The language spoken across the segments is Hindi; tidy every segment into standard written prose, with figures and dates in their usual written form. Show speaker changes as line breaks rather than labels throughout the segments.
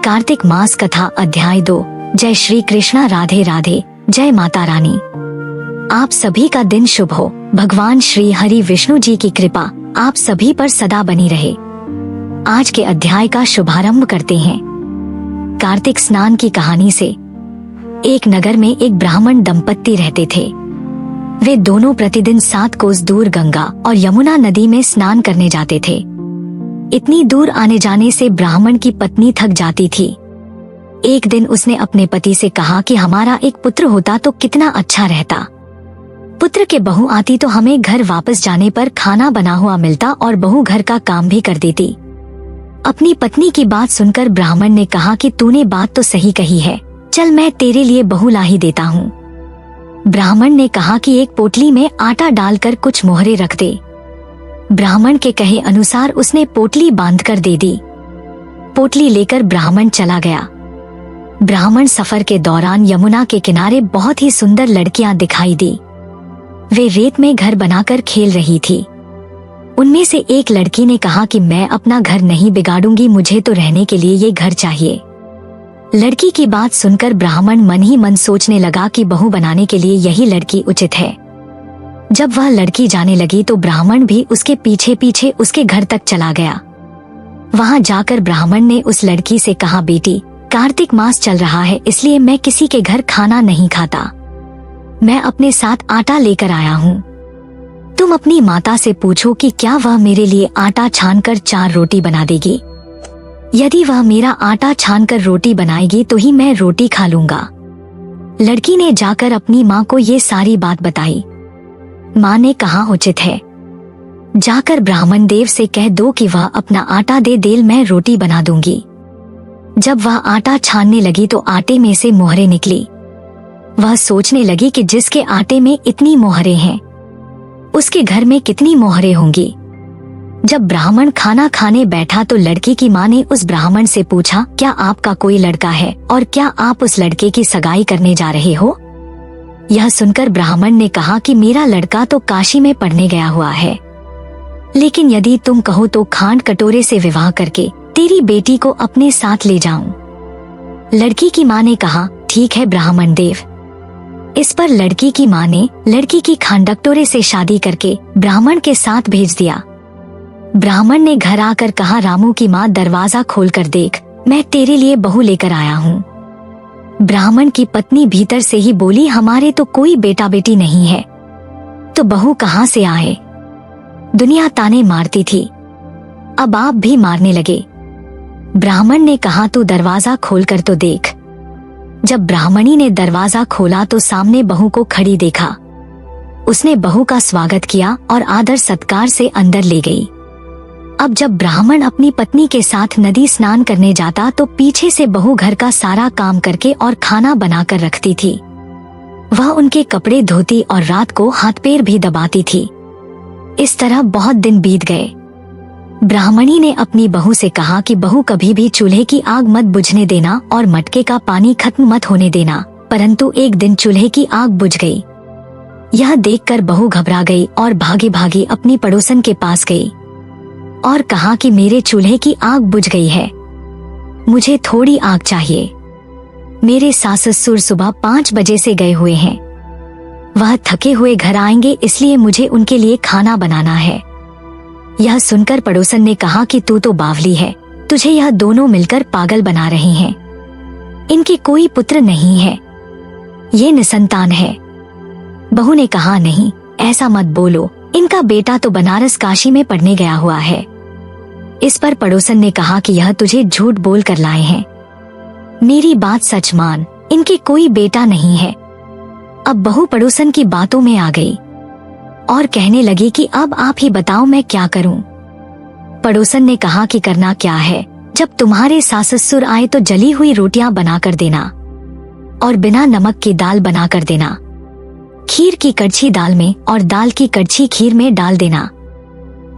कार्तिक मास कथा अध्याय 2। जय श्री कृष्णा। राधे राधे। जय माता रानी। आप सभी का दिन शुभ हो। भगवान श्री हरि विष्णु जी की कृपा आप सभी पर सदा बनी रहे। आज के अध्याय का शुभारंभ करते हैं कार्तिक स्नान की कहानी से। एक नगर में एक ब्राह्मण दंपत्ति रहते थे। वे दोनों प्रतिदिन 7 कोस दूर गंगा और यमुना नदी में स्नान करने जाते थे। इतनी दूर आने जाने से ब्राह्मण की पत्नी थक जाती थी। एक दिन उसने अपने पति से कहा कि हमारा एक पुत्र होता तो कितना अच्छा रहता। पुत्र के बहू आती तो हमें घर वापस जाने पर खाना बना हुआ मिलता और बहू घर का काम भी कर देती। अपनी पत्नी की बात सुनकर ब्राह्मण ने कहा कि तूने बात तो सही कही है, चल मैं तेरे लिए बहू ला ही देता हूँ। ब्राह्मण ने कहा कि एक पोटली में आटा डालकर कुछ मोहरे रख दे। ब्राह्मण के कहे अनुसार उसने पोटली बांधकर दे दी। पोटली लेकर ब्राह्मण चला गया। ब्राह्मण सफर के दौरान यमुना के किनारे बहुत ही सुंदर लड़कियां दिखाई दी। वे रेत में घर बनाकर खेल रही थी। उनमें से एक लड़की ने कहा कि मैं अपना घर नहीं बिगाड़ूंगी, मुझे तो रहने के लिए ये घर चाहिए। लड़की की बात सुनकर ब्राह्मण मन ही मन सोचने लगा कि बहू बनाने के लिए यही लड़की उचित है। जब वह लड़की जाने लगी तो ब्राह्मण भी उसके पीछे पीछे उसके घर तक चला गया। वहां जाकर ब्राह्मण ने उस लड़की से कहा, बेटी कार्तिक मास चल रहा है इसलिए मैं किसी के घर खाना नहीं खाता। मैं अपने साथ आटा लेकर आया हूँ। तुम अपनी माता से पूछो कि क्या वह मेरे लिए आटा छानकर 4 रोटी बना देगी। यदि वह मेरा आटा छानकर रोटी बनाएगी तो ही मैं रोटी खा लूंगा। लड़की ने जाकर अपनी माँ को ये सारी बात बताई। माँ ने कहा, उचित है, जाकर ब्राह्मण देव से कह दो कि वह अपना आटा दे दे, मैं रोटी बना दूंगी। जब वह आटा छानने लगी तो आटे में से मोहरे निकली। वह सोचने लगी कि जिसके आटे में इतनी मोहरे हैं उसके घर में कितनी मोहरे होंगी। जब ब्राह्मण खाना खाने बैठा तो लड़की की माँ ने उस ब्राह्मण से पूछा, क्या आपका कोई लड़का है और क्या आप उस लड़के की सगाई करने जा रहे हो। यह सुनकर ब्राह्मण ने कहा कि मेरा लड़का तो काशी में पढ़ने गया हुआ है, लेकिन यदि तुम कहो तो खांड कटोरे से विवाह करके तेरी बेटी को अपने साथ ले जाऊं। लड़की की माँ ने कहा, ठीक है ब्राह्मण देव। इस पर लड़की की माँ ने लड़की की खांडकटोरे से शादी करके ब्राह्मण के साथ भेज दिया। ब्राह्मण ने घर आकर कहा, रामू की माँ दरवाजा खोलकर देख, मैं तेरे लिए बहू लेकर आया हूँ। ब्राह्मण की पत्नी भीतर से ही बोली, हमारे तो कोई बेटा बेटी नहीं है, तो बहू कहाँ से आए। दुनिया ताने मारती थी, अब आप भी मारने लगे। ब्राह्मण ने कहा, तू दरवाजा खोलकर तो देख। जब ब्राह्मणी ने दरवाजा खोला तो सामने बहू को खड़ी देखा। उसने बहू का स्वागत किया और आदर सत्कार से अंदर ले गई। अब जब ब्राह्मण अपनी पत्नी के साथ नदी स्नान करने जाता तो पीछे से बहू घर का सारा काम करके और खाना बनाकर रखती थी। वह उनके कपड़े धोती और रात को हाथ पैर भी दबाती थी। इस तरह बहुत दिन बीत गए। ब्राह्मणी ने अपनी बहू से कहा कि बहू कभी भी चूल्हे की आग मत बुझने देना और मटके का पानी खत्म मत होने देना। परंतु एक दिन चूल्हे की आग बुझ गई। यह देखकर बहू घबरा गई और भागी भागी अपनी पड़ोसन के पास गई और कहा कि मेरे चूल्हे की आग बुझ गई है, मुझे थोड़ी आग चाहिए। मेरे सास ससुर सुबह 5 बजे से गए हुए हैं। वह थके हुए घर आएंगे इसलिए मुझे उनके लिए खाना बनाना है। यह सुनकर पड़ोसन ने कहा कि तू तो बावली है, तुझे यह दोनों मिलकर पागल बना रहे हैं। इनके कोई पुत्र नहीं है, ये निसंतान है। बहू ने कहा, नहीं ऐसा मत बोलो, इनका बेटा तो बनारस काशी में पढ़ने गया हुआ है। इस पर पड़ोसन ने कहा कि यह तुझे झूठ बोल कर लाए हैं, मेरी बात सच मान, इनके कोई बेटा नहीं है। अब बहू पड़ोसन की बातों में आ गई और कहने लगी कि अब आप ही बताओ मैं क्या करूं। पड़ोसन ने कहा कि करना क्या है, जब तुम्हारे सास ससुर आए तो जली हुई रोटियां बनाकर देना और बिना नमक की दाल बनाकर देना। खीर की कड़छी दाल में और दाल की कड़छी खीर में डाल देना।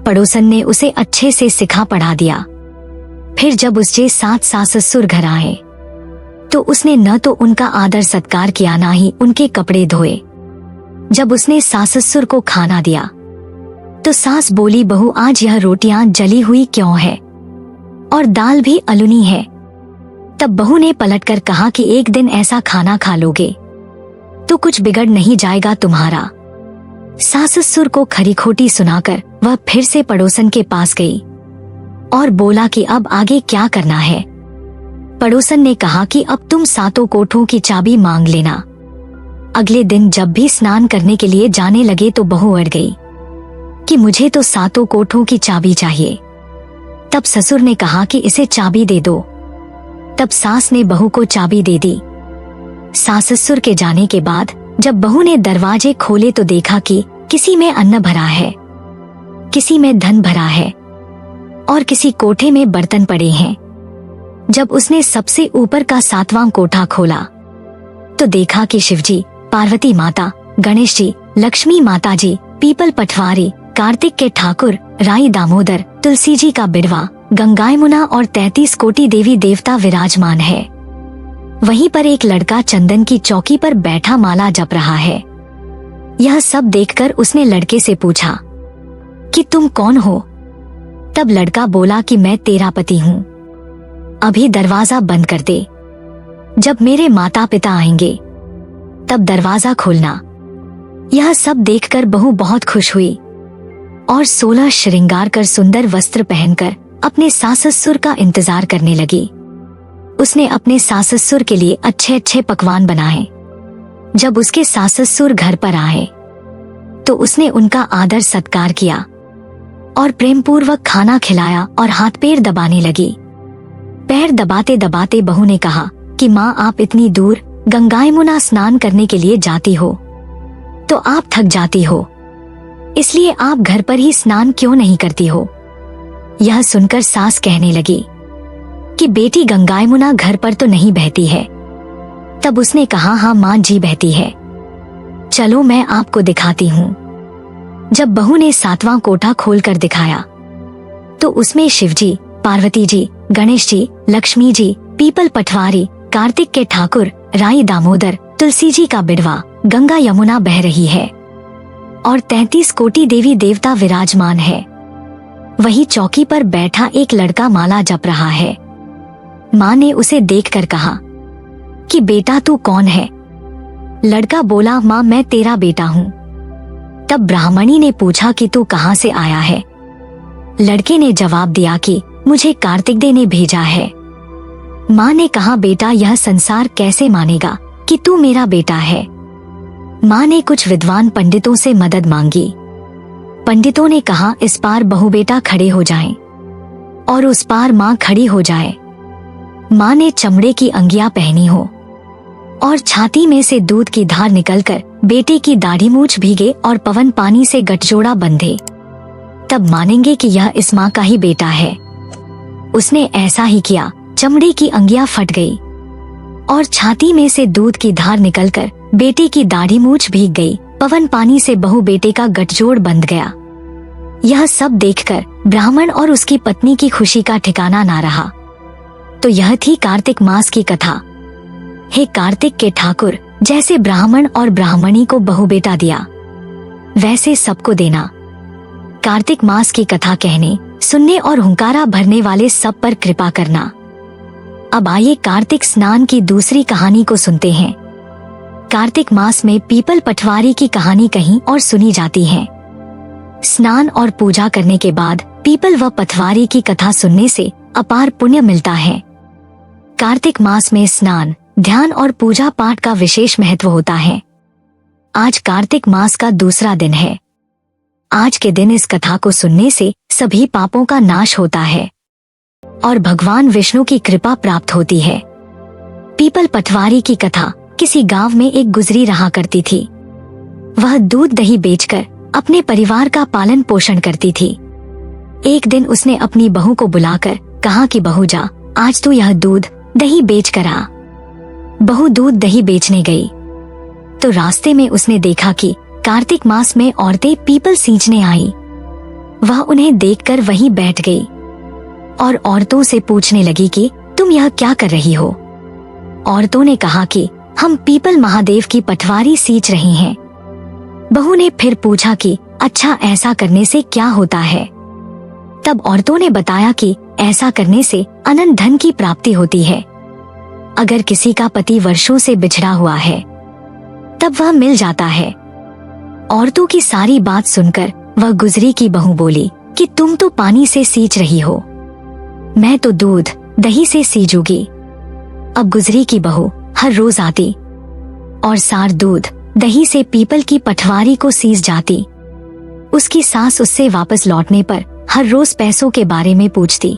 पड़ोसन ने उसे अच्छे से सिखा पढ़ा दिया। फिर जब उसके 7 सास ससुर घर आए तो उसने न तो उनका आदर सत्कार किया ना ही उनके कपड़े धोए। जब उसने सास ससुर को खाना दिया तो सास बोली, बहू आज यह रोटियां जली हुई क्यों है और दाल भी अलुनी है। तब बहू ने पलटकर कहा कि एक दिन ऐसा खाना खा लोगे तो कुछ बिगड़ नहीं जाएगा तुम्हारा। सास ससुर को खरी खोटी सुनाकर वह फिर से पड़ोसन के पास गई और बोला कि अब आगे क्या करना है। पड़ोसन ने कहा कि अब तुम सातों कोठों की चाबी मांग लेना। अगले दिन जब भी स्नान करने के लिए जाने लगे तो बहू अड़ गई कि मुझे तो सातों कोठों की चाबी चाहिए। तब ससुर ने कहा कि इसे चाबी दे दो। तब सास ने बहू को चाबी दे दी। सास ससुर के जाने के बाद जब बहू ने दरवाजे खोले तो देखा कि किसी में अन्न भरा है, किसी में धन भरा है और किसी कोठे में बर्तन पड़े हैं। जब उसने सबसे ऊपर का 7वां कोठा खोला तो देखा कि शिवजी, पार्वती माता, गणेश जी, लक्ष्मी माता जी, पीपल पटवारी, कार्तिक के ठाकुर, राई दामोदर, तुलसी जी का बिड़वा, गंगा यमुना और 33 कोटि देवी देवता विराजमान है। वहीं पर एक लड़का चंदन की चौकी पर बैठा माला जप रहा है। यह सब देखकर उसने लड़के से पूछा कि तुम कौन हो? तब लड़का बोला कि मैं तेरा पति हूँ। अभी दरवाजा बंद कर दे। जब मेरे माता पिता आएंगे तब दरवाजा खोलना। यह सब देखकर बहू बहुत खुश हुई और 16 श्रृंगार कर सुंदर वस्त्र पहनकर अपने सास ससुर का इंतजार करने लगी। उसने अपने सास ससुर के लिए अच्छे अच्छे पकवान बनाए। जब उसके सास ससुर घर पर आए तो उसने उनका आदर सत्कार किया और प्रेम पूर्वक खाना खिलाया और हाथ पैर दबाने लगी। पैर दबाते दबाते बहू ने कहा कि माँ, आप इतनी दूर गंगा यमुना स्नान करने के लिए जाती हो तो आप थक जाती हो, इसलिए आप घर पर ही स्नान क्यों नहीं करती हो? यह सुनकर सास कहने लगी कि बेटी, गंगा यमुना घर पर तो नहीं बहती है। तब उसने कहा, हाँ माँ जी, बहती है, चलो मैं आपको दिखाती हूँ। जब बहू ने 7वां कोठा खोलकर दिखाया तो उसमें शिवजी, पार्वती जी, गणेश जी, लक्ष्मी जी, पीपल पटवारी, कार्तिक के ठाकुर, राई दामोदर, तुलसी जी का बिड़वा, गंगा यमुना बह रही है और 33 कोटि देवी देवता विराजमान है। वही चौकी पर बैठा एक लड़का माला जप रहा है। माँ ने उसे देखकर कहा कि बेटा, तू कौन है? लड़का बोला, माँ, मैं तेरा बेटा हूँ। तब ब्राह्मणी ने पूछा कि तू कहाँ से आया है? लड़के ने जवाब दिया कि मुझे कार्तिक दे ने भेजा है। माँ ने कहा, बेटा, यह संसार कैसे मानेगा कि तू मेरा बेटा है? माँ ने कुछ विद्वान पंडितों से मदद मांगी। पंडितों ने कहा, इस पार बहू बेटा खड़े हो जाएं और उस पार माँ खड़ी हो जाए। माँ ने चमड़े की अंगियां पहनी हो और छाती में से दूध की धार निकलकर बेटे की दाढ़ी मूछ भीगे और पवन पानी से गठजोड़ा बंधे, तब मानेंगे कि यह इस माँ का ही बेटा है। उसने ऐसा ही किया। चमड़े की अंगियां फट गई और छाती में से दूध की धार निकलकर बेटे की दाढ़ी मूछ भीग गई। पवन पानी से बहू बेटे का गठजोड़ बंध गया। यह सब देखकर ब्राह्मण और उसकी पत्नी की खुशी का ठिकाना ना रहा। तो यह थी कार्तिक मास की कथा। हे कार्तिक के ठाकुर, जैसे ब्राह्मण और ब्राह्मणी को बहू बेटा दिया वैसे सबको देना। कार्तिक मास की कथा कहने, सुनने और हुंकारा भरने वाले सब पर कृपा करना। अब आइए कार्तिक स्नान की दूसरी कहानी को सुनते हैं। कार्तिक मास में पीपल पटवारी की कहानी कहीं और सुनी जाती है। स्नान और पूजा करने के बाद पीपल व पटवारी की कथा सुनने से अपार पुण्य मिलता है। कार्तिक मास में स्नान, ध्यान और पूजा पाठ का विशेष महत्व होता है। आज कार्तिक मास का दूसरा दिन है। आज के दिन इस कथा को सुनने से सभी पापों का नाश होता है और भगवान विष्णु की कृपा प्राप्त होती है। पीपल पटवारी की कथा। किसी गांव में एक गुजरी रहा करती थी। वह दूध दही बेचकर अपने परिवार का पालन पोषण करती थी। एक दिन उसने अपनी बहू को बुलाकर कहा कि बहू जा, आज तू यह दूध दही बेच कर आ। बहू दूध दही बेचने गई तो रास्ते में उसने देखा कि कार्तिक मास में औरतें पीपल सींचने आई। वह उन्हें देखकर वहीं बैठ गई और औरतों से पूछने लगी कि तुम यह क्या कर रही हो? औरतों ने कहा कि हम पीपल महादेव की पटवारी सींच रही हैं। बहू ने फिर पूछा कि अच्छा, ऐसा करने से क्या होता है? तब औरतों ने बताया कि ऐसा करने से अनंत धन की प्राप्ति होती है अगर किसी का पति वर्षों से बिछड़ा हुआ है तब वह मिल जाता है। औरतों की सारी बात सुनकर वह गुजरी की बहू बोली कि तुम तो पानी से सींच रही हो, मैं तो दूध दही से सींचूंगी। अब गुजरी की बहू हर रोज आती और सार दूध दही से पीपल की पटवारी को सींच जाती। उसकी सास उससे वापस लौटने पर हर रोज पैसों के बारे में पूछती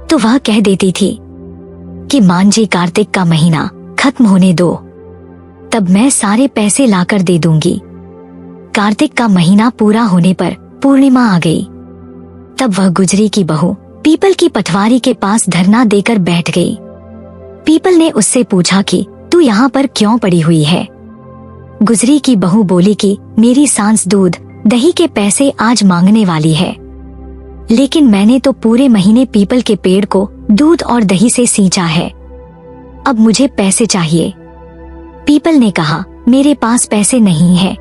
तो वह कह देती थी कि मान जी कार्तिक का महीना खत्म होने दो, तब मैं सारे पैसे लाकर दे दूंगी। कार्तिक का महीना पूरा होने पर पूर्णिमा आ गई। तब वह गुजरी की बहू पीपल की पटवारी के पास धरना देकर बैठ गई। पीपल ने उससे पूछा कि तू यहाँ पर क्यों पड़ी हुई है? गुजरी की बहू बोली कि मेरी सास दूध दही के पैसे आज मांगने वाली है, लेकिन मैंने तो पूरे महीने पीपल के पेड़ को दूध और दही से सींचा है, अब मुझे पैसे चाहिए। पीपल ने कहा, मेरे पास पैसे नहीं है,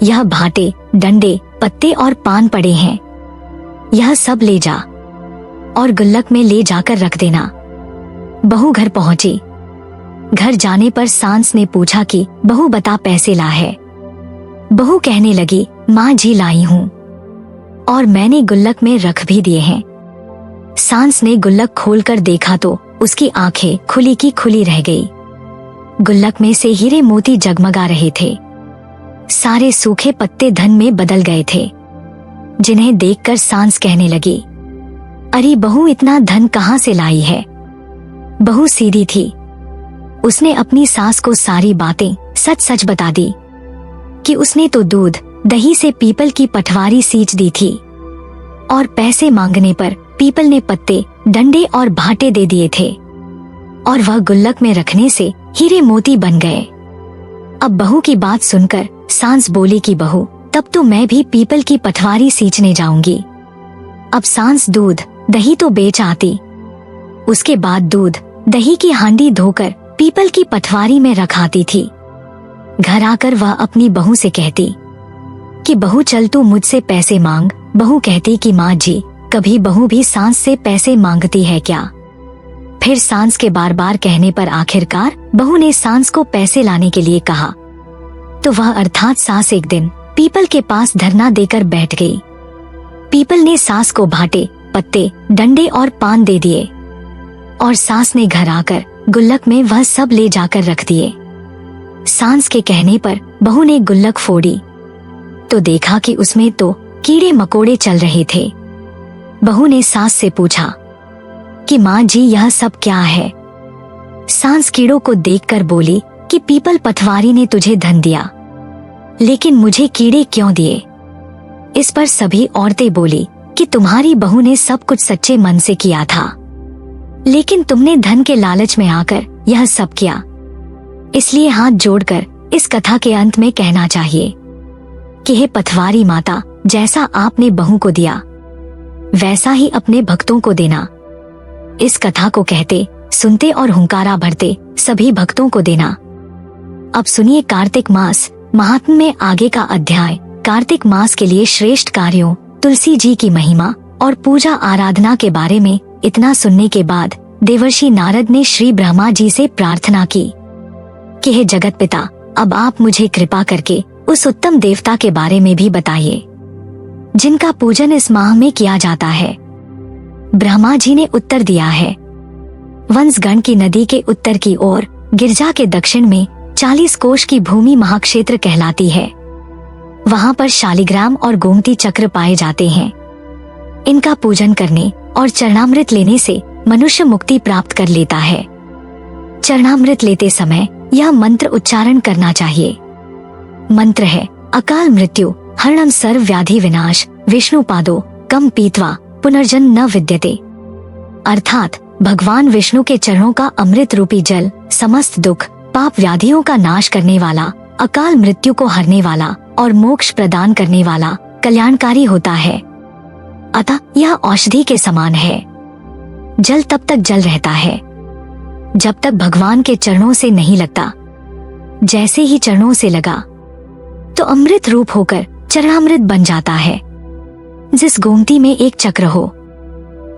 यह भाटे डंडे पत्ते और पान पड़े हैं, यह सब ले जा और गुल्लक में ले जाकर रख देना। बहू घर पहुंची। घर जाने पर सास ने पूछा कि बहू बता पैसे ला है? बहू कहने लगी, माँ जी लाई हूँ और मैंने गुल्लक में रख भी दिए हैं। सास ने गुल्लक खोलकर देखा तो उसकी आंखें खुली की खुली रह गई। गुल्लक में से हीरे मोती जगमगा रहे थे। सारे सूखे पत्ते धन में बदल गए थे, जिन्हें देखकर सास कहने लगी, अरे बहू इतना धन कहाँ से लाई है? बहू सीधी थी। उसने अपनी सास को सारी बातें सच सच बता दी कि उसने तो दूध दही से पीपल की पटवारी सींच दी थी और पैसे मांगने पर पीपल ने पत्ते डंडे और भाटे दे दिए थे और वह गुल्लक में रखने से हीरे मोती बन गए। अब बहू की बात सुनकर सास बोली कि बहू तब तो मैं भी पीपल की पटवारी सींचने जाऊंगी। अब सास दूध दही तो बेच आती, उसके बाद दूध दही की हांडी धोकर पीपल की पटवारी में रखाती थी। घर आकर वह अपनी बहू से कहती कि बहू चल तू मुझसे पैसे मांग। बहू कहती कि माँ जी कभी बहू भी सास से पैसे मांगती है क्या? फिर सास के बार बार कहने पर आखिरकार बहू ने सास को पैसे लाने के लिए कहा तो वह अर्थात सास एक दिन पीपल के पास धरना देकर बैठ गई। पीपल ने सास को भाटे पत्ते डंडे और पान दे दिए और सास ने घर आकर गुल्लक में वह सब ले जाकर रख दिए। सास के कहने पर बहू ने गुल्लक फोड़ी तो देखा कि उसमें तो कीड़े मकोड़े चल रहे थे। बहू ने सास से पूछा कि माँ जी यह सब क्या है? सास कीड़ों को देखकर बोली कि पीपल पटवारी ने तुझे धन दिया, लेकिन मुझे कीड़े क्यों दिए? इस पर सभी औरतें बोली कि तुम्हारी बहू ने सब कुछ सच्चे मन से किया था, लेकिन तुमने धन के लालच में आकर यह सब किया। इसलिए हाथ जोड़कर इस कथा के अंत में कहना चाहिए कि हे पटवारी माता, जैसा आपने बहू को दिया वैसा ही अपने भक्तों को देना। इस कथा को कहते सुनते और हुंकारा भरते सभी भक्तों को देना। अब सुनिए कार्तिक मास महात्म्य में आगे का अध्याय। कार्तिक मास के लिए श्रेष्ठ कार्यों, तुलसी जी की महिमा और पूजा आराधना के बारे में इतना सुनने के बाद देवर्षि नारद ने श्री ब्रह्मा जी से प्रार्थना की कि हे जगत पिता, अब आप मुझे कृपा करके उस उत्तम देवता के बारे में भी बताइए जिनका पूजन इस माह में किया जाता है। ब्रह्मा जी ने उत्तर दिया है, वंशगण की नदी के उत्तर की ओर गिरजा के दक्षिण में 40 कोश की भूमि महाक्षेत्र कहलाती है। वहाँ पर शालिग्राम और गोमती चक्र पाए जाते हैं। इनका पूजन करने और चरणामृत लेने से मनुष्य मुक्ति प्राप्त कर लेता है। चरणामृत लेते समय यह मंत्र उच्चारण करना चाहिए। मंत्र है, अकाल मृत्यु हरणम सर्व व्याधि विनाश विष्णु पादो कम पीत्वा पुनर्जन न विद्यते। अर्थात भगवान विष्णु के चरणों का अमृत रूपी जल समस्त दुख पाप व्याधियों का नाश करने वाला, अकाल मृत्यु को हरने वाला और मोक्ष प्रदान करने वाला कल्याणकारी होता है। अतः यह औषधि के समान है। जल तब तक जल रहता है जब तक भगवान के चरणों से नहीं लगता। जैसे ही चरणों से लगा तो अमृत रूप होकर चरणामृत बन जाता है। जिस गोमती में एक चक्र हो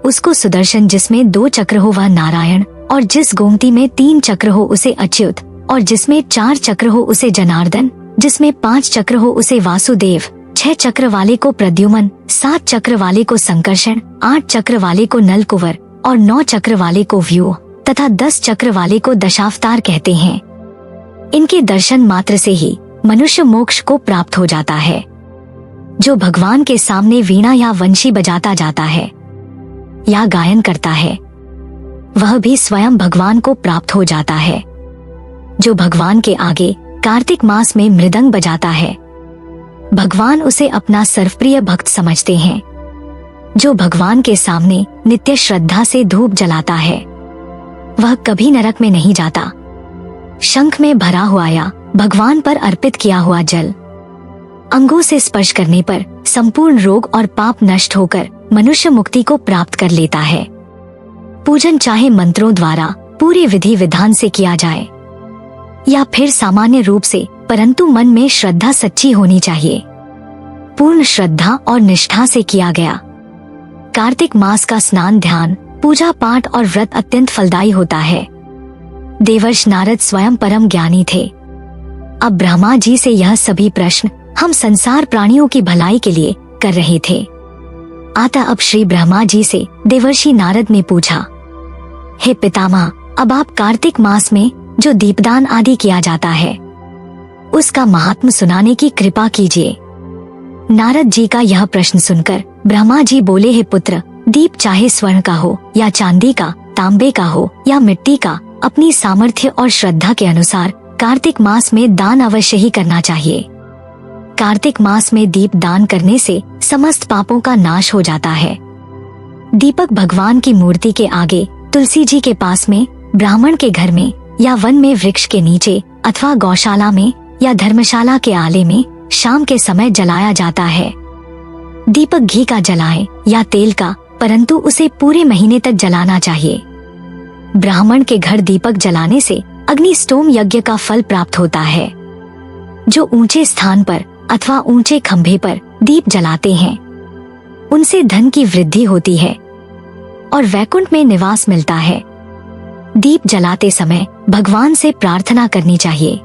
उसको सुदर्शन, जिसमें 2 चक्र हो वह नारायण और जिस गोमती में 3 चक्र हो उसे अच्युत, और जिसमें 4 चक्र हो उसे जनार्दन, जिसमें 5 चक्र हो उसे वासुदेव, 6 चक्र वाले को प्रद्युमन, 7 चक्र वाले को संकर्षण, 8 चक्र वाले को नलकुवर और 9 चक्र वाले को व्यूह तथा 10 चक्र वाले को दशावतार कहते हैं। इनके दर्शन मात्र से ही मनुष्य मोक्ष को प्राप्त हो जाता है। जो भगवान के सामने वीणा या वंशी बजाता जाता है या गायन करता है, वह भी स्वयं भगवान को प्राप्त हो जाता है। जो भगवान के आगे कार्तिक मास में मृदंग बजाता है, भगवान उसे अपना सर्वप्रिय भक्त समझते हैं। जो भगवान के सामने नित्य श्रद्धा से धूप जलाता है, वह कभी नरक में नहीं जाता। शंख में भरा हुआ या भगवान पर अर्पित किया हुआ जल अंगों से स्पर्श करने पर संपूर्ण रोग और पाप नष्ट होकर मनुष्य मुक्ति को प्राप्त कर लेता है। पूजन चाहे मंत्रों द्वारा पूरे विधि विधान से किया जाए या फिर सामान्य रूप से, परंतु मन में श्रद्धा सच्ची होनी चाहिए। पूर्ण श्रद्धा और निष्ठा से किया गया कार्तिक मास का स्नान, ध्यान, पूजा पाठ और व्रत अत्यंत फलदायी होता है। देवर्षि नारद स्वयं परम ज्ञानी थे। अब ब्रह्मा जी से यह सभी प्रश्न हम संसार प्राणियों की भलाई के लिए कर रहे थे। अतः अब श्री ब्रह्मा जी से देवर्षि नारद ने पूछा, हे पितामह, अब आप कार्तिक मास में जो दीपदान आदि किया जाता है उसका महात्म सुनाने की कृपा कीजिए। नारद जी का यह प्रश्न सुनकर ब्रह्मा जी बोले, हे पुत्र, दीप चाहे स्वर्ण का हो या चांदी का, तांबे का हो या मिट्टी का, अपनी सामर्थ्य और श्रद्धा के अनुसार कार्तिक मास में दान अवश्य ही करना चाहिए। कार्तिक मास में दीप दान करने से समस्त पापों का नाश हो जाता है। दीपक भगवान की मूर्ति के आगे, तुलसी जी के पास में, ब्राह्मण के घर में या वन में, वृक्ष के नीचे अथवा गौशाला में या धर्मशाला के आले में शाम के समय जलाया जाता है। दीपक घी का जलाएं या तेल का, परंतु उसे पूरे महीने तक जलाना चाहिए। ब्राह्मण के घर दीपक जलाने से अग्निष्टोम यज्ञ का फल प्राप्त होता है। जो ऊंचे स्थान पर अथवा ऊंचे खंभे पर दीप जलाते हैं, उनसे धन की वृद्धि होती है और वैकुंठ में निवास मिलता है। दीप जलाते समय भगवान से प्रार्थना करनी चाहिए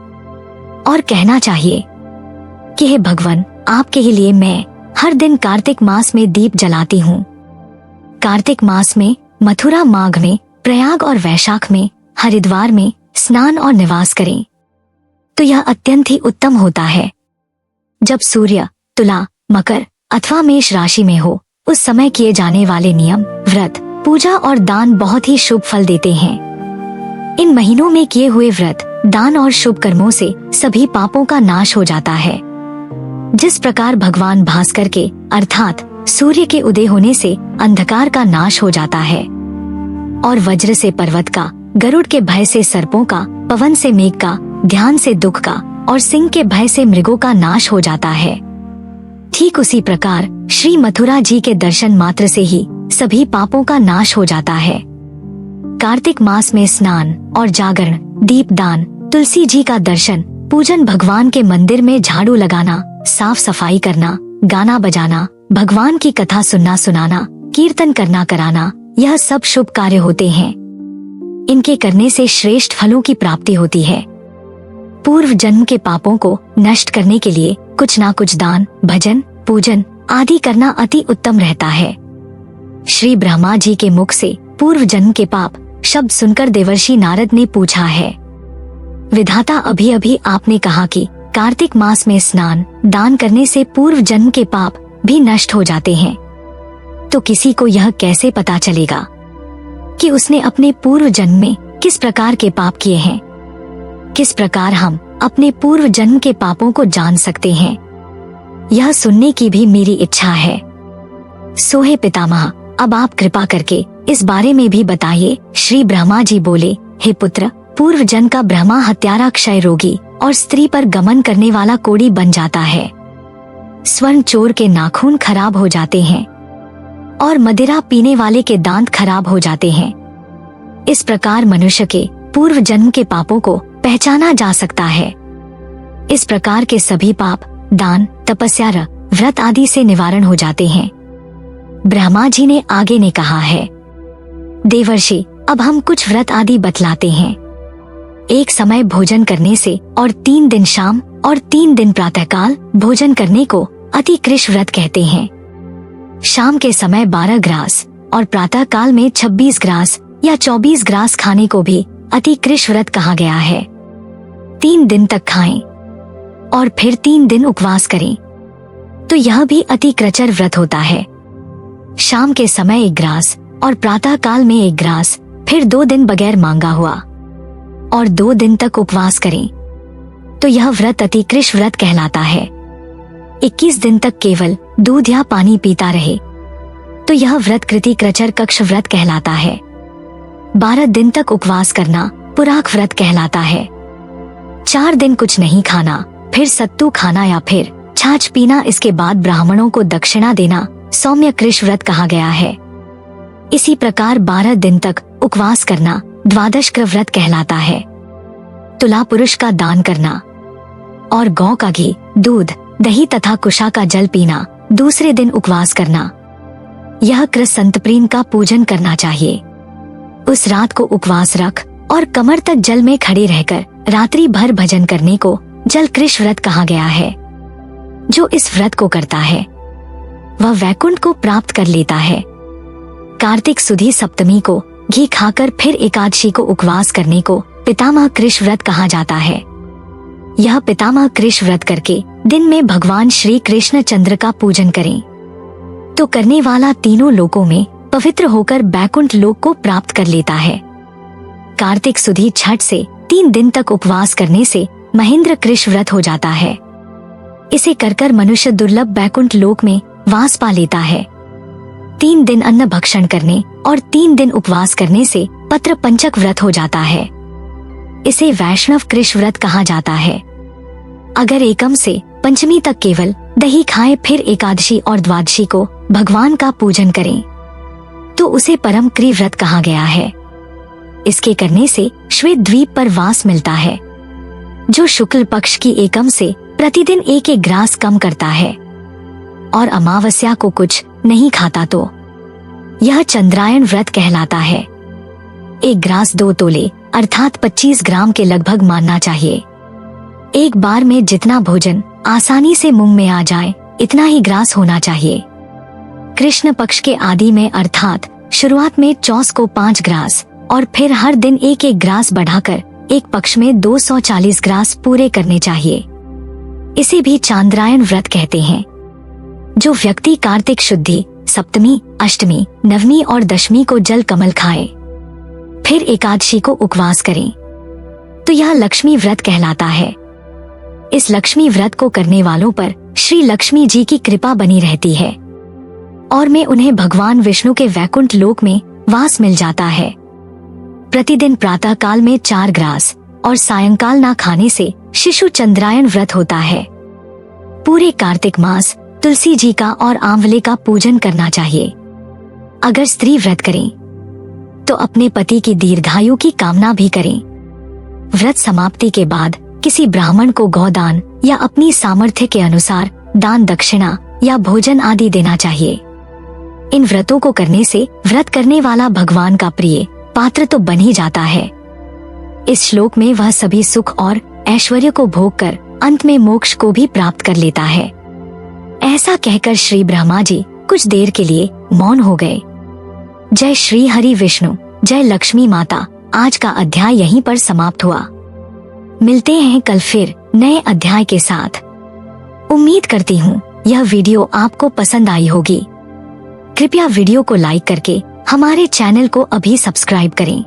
और कहना चाहिए कि हे भगवान, आपके ही लिए मैं हर दिन कार्तिक मास में दीप जलाती हूँ। कार्तिक मास में मथुरा, माघ में प्रयाग और वैशाख में हरिद्वार में स्नान और निवास करें तो यह अत्यंत ही उत्तम होता है। जब सूर्य तुला, मकर अथवा मेष राशि में हो, उस समय किए जाने वाले नियम, व्रत, पूजा और दान बहुत ही शुभ फल देते हैं। इन महीनों में किए हुए व्रत, दान और शुभ कर्मों से सभी पापों का नाश हो जाता है। जिस प्रकार भगवान भास्कर के अर्थात सूर्य के उदय होने से अंधकार का नाश हो जाता है और वज्र से पर्वत का, गरुड़ के भय से सर्पों का, पवन से मेघ का, ध्यान से दुख का और सिंह के भय से मृगों का नाश हो जाता है, ठीक उसी प्रकार श्री मथुरा जी के दर्शन मात्र से ही सभी पापों का नाश हो जाता है। कार्तिक मास में स्नान और जागरण, दीपदान, तुलसी जी का दर्शन, पूजन, भगवान के मंदिर में झाड़ू लगाना, साफ सफाई करना, गाना बजाना, भगवान की कथा सुनना सुनाना, कीर्तन करना कराना, यह सब शुभ कार्य होते हैं। इनके करने से श्रेष्ठ फलों की प्राप्ति होती है। पूर्व जन्म के पापों को नष्ट करने के लिए कुछ ना कुछ दान, भजन, पूजन आदि करना अति उत्तम रहता है। श्री ब्रह्मा जी के मुख से पूर्व जन्म के पाप शब्द सुनकर देवर्षि नारद ने पूछा है, विधाता, अभी अभी आपने कहा कि कार्तिक मास में स्नान, दान करने से पूर्व जन्म के पाप भी नष्ट हो जाते हैं, तो किसी को यह कैसे पता चलेगा कि उसने अपने पूर्व जन्म में किस प्रकार के पाप किए हैं? किस प्रकार हम अपने पूर्व जन्म के पापों को जान सकते हैं? यह सुनने की भी मेरी इच्छा है। सो हे पितामह, अब आप कृपा करके इस बारे में भी बताइए। श्री ब्रह्मा जी बोले, हे पुत्र, पूर्व जन्म का ब्रह्मा हत्यारा, क्षय रोगी और स्त्री पर गमन करने वाला कोढ़ी बन जाता है। स्वर्ण चोर के नाखून खराब हो जाते हैं और मदिरा पीने वाले के दांत खराब हो जाते हैं। इस प्रकार मनुष्य के पूर्व जन्म के पापों को पहचाना जा सकता है। इस प्रकार के सभी पाप दान, तपस्या, व्रत आदि से निवारण हो जाते हैं। ब्रह्मा जी ने आगे ने कहा है, देवर्षि, अब हम कुछ व्रत आदि बतलाते हैं। एक समय भोजन करने से और 3 दिन शाम और 3 दिन प्रातःकाल भोजन करने को अतिकृश व्रत कहते हैं। शाम के समय 12 ग्रास और प्रातः काल में 26 ग्रास या 24 ग्रास खाने को भी अतिकृश व्रत कहा गया है। 3 दिन तक खाएं और फिर 3 दिन उपवास करें तो यह भी अतिक्रचर व्रत होता है। शाम के समय 1 ग्रास और प्रातः काल में 1 ग्रास, फिर 2 दिन बगैर मांगा हुआ और 2 दिन तक उपवास करें तो यह व्रत अतिकृश व्रत कहलाता है। 21 दिन तक केवल दूध या पानी पीता रहे तो यह व्रत कृतिक्रचर कक्ष व्रत कहलाता है। 12 दिन तक उपवास करना पुराख व्रत कहलाता है। 4 दिन कुछ नहीं खाना, फिर सत्तू खाना या फिर छाछ पीना, इसके बाद ब्राह्मणों को दक्षिणा देना सौम्य कृश व्रत कहा गया है। इसी प्रकार 12 दिन तक उपवास करना द्वादशक्र व्रत कहलाता है। तुला पुरुष का दान करना और गौ का घी, दूध, दही तथा कुशा का जल पीना, दूसरे दिन उपवास करना, यह कृसंतप्रीन का पूजन करना चाहिए। उस रात को उपवास रख और कमर तक जल में खड़े रहकर रात्रि भर भजन करने को जल कृश व्रत कहा गया है। जो इस व्रत को करता है वह वैकुंठ को प्राप्त कर लेता है। कार्तिक सुधी सप्तमी को घी खाकर फिर एकादशी को उपवास करने को पितामह कृश व्रत कहा जाता है। यह पितामह कृश व्रत करके दिन में भगवान श्री कृष्ण चंद्र का पूजन करें तो करने वाला तीनों लोकों में पवित्र होकर बैकुंठ लोक को प्राप्त कर लेता है। कार्तिक सुधी छठ से 3 दिन तक उपवास करने से महेंद्र कृश व्रत हो जाता है। इसे कर मनुष्य दुर्लभ बैकुंठ लोक में वास पा लेता है। 3 दिन अन्न भक्षण करने और 3 दिन उपवास करने से पत्र पंचक व्रत हो जाता है। इसे वैष्णव कृश व्रत कहा जाता है। अगर एकम से पंचमी तक केवल दही खाएं फिर एकादशी और द्वादशी को भगवान का पूजन करें तो उसे परम क्री व्रत कहा गया है। इसके करने से श्वेत द्वीप पर वास मिलता है जो शुक्ल पक्ष की एकम से प्रतिदिन 1-1 ग्रास कम करता है और अमावस्या को कुछ नहीं खाता तो यह चंद्रायन व्रत कहलाता है। 1 ग्रास 2 तोले अर्थात 25 ग्राम के लगभग मानना चाहिए। एक बार में जितना भोजन आसानी से मुंह में आ जाए इतना ही ग्रास होना चाहिए। कृष्ण पक्ष के आदि में अर्थात शुरुआत में चौस को 5 ग्रास और फिर हर दिन 1-1 ग्रास बढ़ाकर एक पक्ष में 240 ग्रास पूरे करने चाहिए। इसे भी चांद्रायन व्रत कहते हैं। जो व्यक्ति कार्तिक शुद्धि, सप्तमी, अष्टमी, नवमी और दशमी को जल कमल खाए फिर एकादशी को उपवास करें तो यह लक्ष्मी व्रत कहलाता है। इस लक्ष्मी व्रत को करने वालों पर श्री लक्ष्मी जी की कृपा बनी रहती है और में उन्हें भगवान विष्णु के वैकुंठ लोक में वास मिल जाता है। प्रतिदिन प्रातः काल में 4 ग्रास और सायंकाल ना खाने से शिशु चंद्रायन व्रत होता है। पूरे कार्तिक मास तुलसी जी का और आंवले का पूजन करना चाहिए। अगर स्त्री व्रत करें तो अपने पति की दीर्घायु की कामना भी करें। व्रत समाप्ति के बाद किसी ब्राह्मण को गौदान या अपनी सामर्थ्य के अनुसार दान, दक्षिणा या भोजन आदि देना चाहिए। इन व्रतों को करने से व्रत करने वाला भगवान का प्रिय पात्र तो बन ही जाता है। इस श्लोक में वह सभी सुख और ऐश्वर्य को भोग कर अंत में मोक्ष को भी प्राप्त कर लेता है। ऐसा कहकर श्री ब्रह्मा जी कुछ देर के लिए मौन हो गए। जय श्री हरि विष्णु, जय लक्ष्मी माता। आज का अध्याय यहीं पर समाप्त हुआ। मिलते हैं कल फिर नए अध्याय के साथ। उम्मीद करती हूँ यह वीडियो आपको पसंद आई होगी। कृपया वीडियो को लाइक करके हमारे चैनल को अभी सब्सक्राइब करें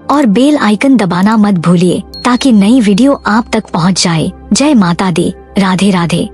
और बेल आइकन दबाना मत भूलिए ताकि नई वीडियो आप तक पहुँच जाए। जय माता दी। राधे राधे।